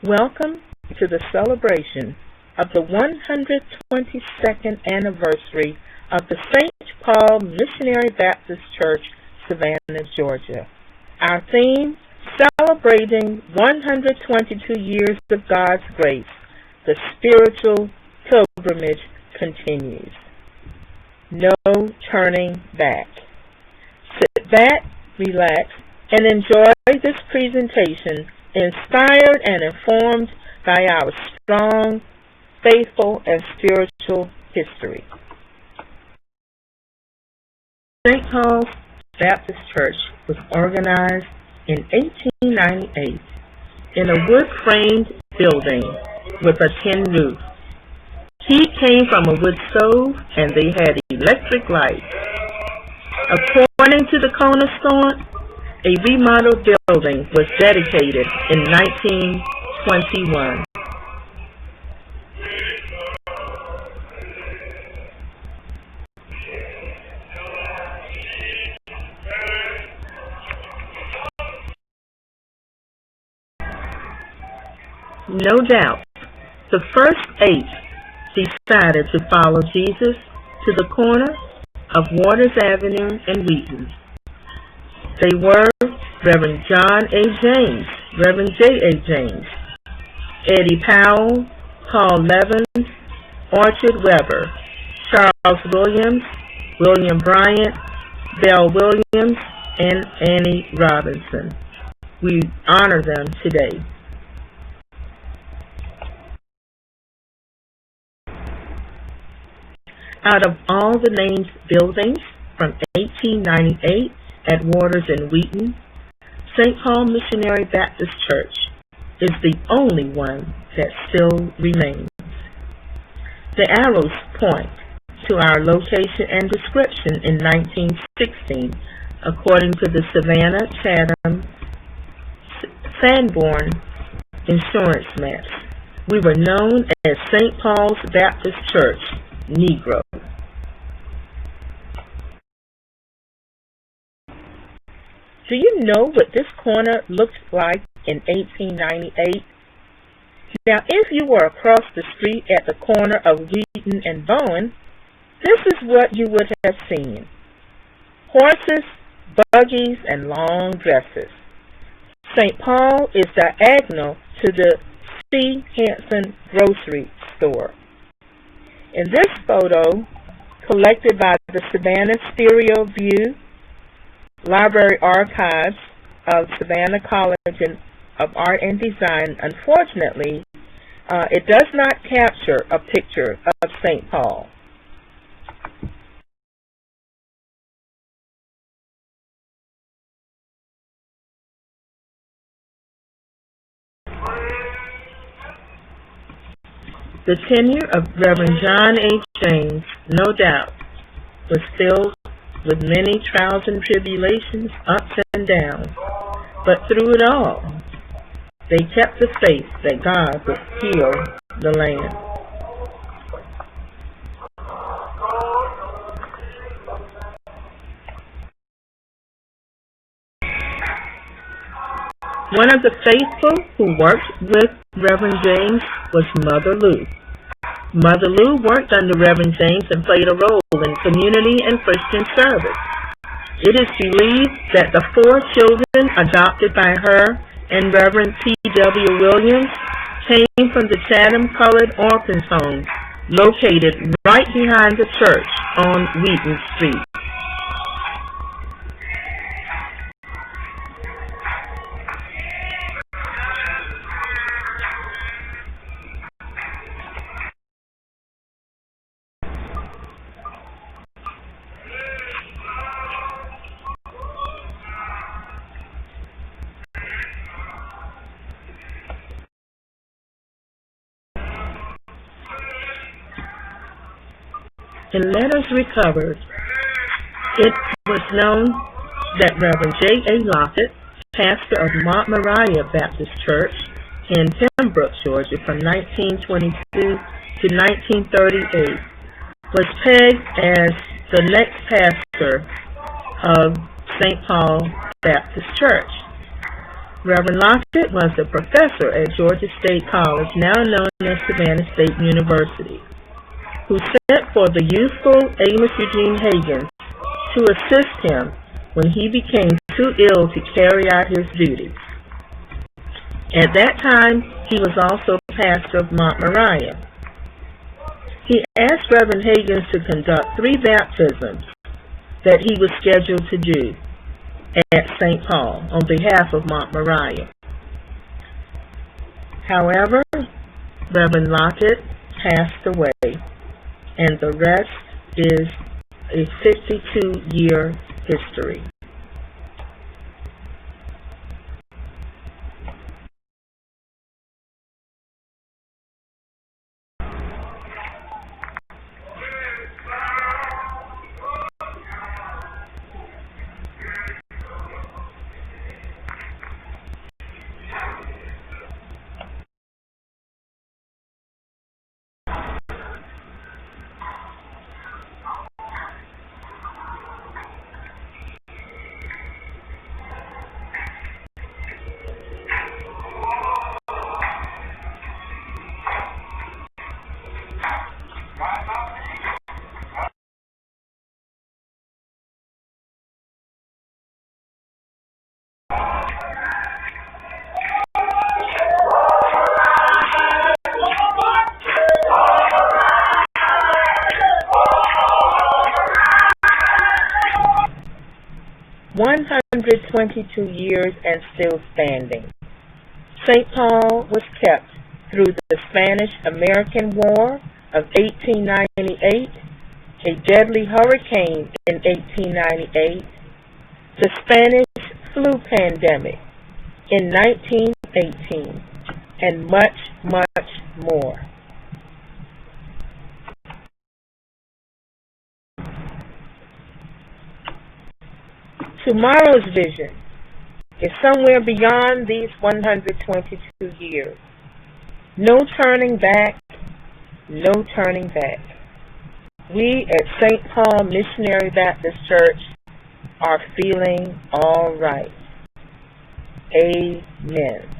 Welcome to the celebration of the 122nd anniversary of the St. Paul Missionary Baptist Church, Savannah, Georgia. Our theme, celebrating 122 years of God's grace, the spiritual pilgrimage continues. No turning back. Sit back, relax, and enjoy this presentation, inspired and informed by our strong, faithful, and spiritual history. St. Paul's Baptist Church was organized in 1898 in a wood-framed building with a tin roof. Heat came from a wood stove, and they had electric lights. According to the cornerstone, a remodeled building was dedicated in 1921. No doubt, the first 8 decided to follow Jesus to the corner of Waters Avenue and Wheaton. They were Reverend John A. James, Reverend J. A. James, Eddie Powell, Paul Levins, Orchard Weber, Charles Williams, William Bryant, Bell Williams, and Annie Robinson. We honor them today. Out of all the named buildings from 1898 at Waters and Wheaton, St. Paul Missionary Baptist Church is the only one that still remains. The arrows point to our location and description in 1916, according to the Savannah Chatham Sanborn insurance maps. We were known as St. Paul's Baptist Church, Negro. Do you know what this corner looked like in 1898? Now, if you were across the street at the corner of Wheaton and Bowen, this is what you would have seen: horses, buggies, and long dresses. St. Paul is diagonal to the C. Hanson grocery store. In this photo, collected by the Savannah Stereo View Library Archives of Savannah College of Art and Design, unfortunately, it does not capture a picture of St. Paul. The tenure of Reverend John A. James, no doubt, was filled with many trials and tribulations, ups and downs. But through it all, they kept the faith that God would heal the land. One of the faithful who worked with Reverend James was Mother Lou. Mother Lou worked under Reverend James and played a role in community and Christian service. It is believed that the 4 children adopted by her and Reverend T.W. Williams came from the Chatham Colored Orphans Home, located right behind the church on Wheaton Street. In letters recovered, it was known that Reverend J. A. Lockett, pastor of Mount Moriah Baptist Church in Pembroke, Georgia, from 1922 to 1938, was pegged as the next pastor of St. Paul Baptist Church. Reverend Lockett was a professor at Georgia State College, now known as Savannah State University, who sent for the youthful Amos Eugene Higgins to assist him when he became too ill to carry out his duties. At that time, he was also pastor of Mount Moriah. He asked Reverend Higgins to conduct 3 baptisms that he was scheduled to do at St. Paul on behalf of Mount Moriah. However, Reverend Lockett passed away, and the rest is a 52-year history. "122 years and still standing. St. Paul was kept through the Spanish-American War of 1898, a deadly hurricane in 1898, the Spanish flu pandemic in 1918, and much, much more." Tomorrow's vision is somewhere beyond these 122 years. No turning back, no turning back. We at St. Paul Missionary Baptist Church are feeling all right. Amen.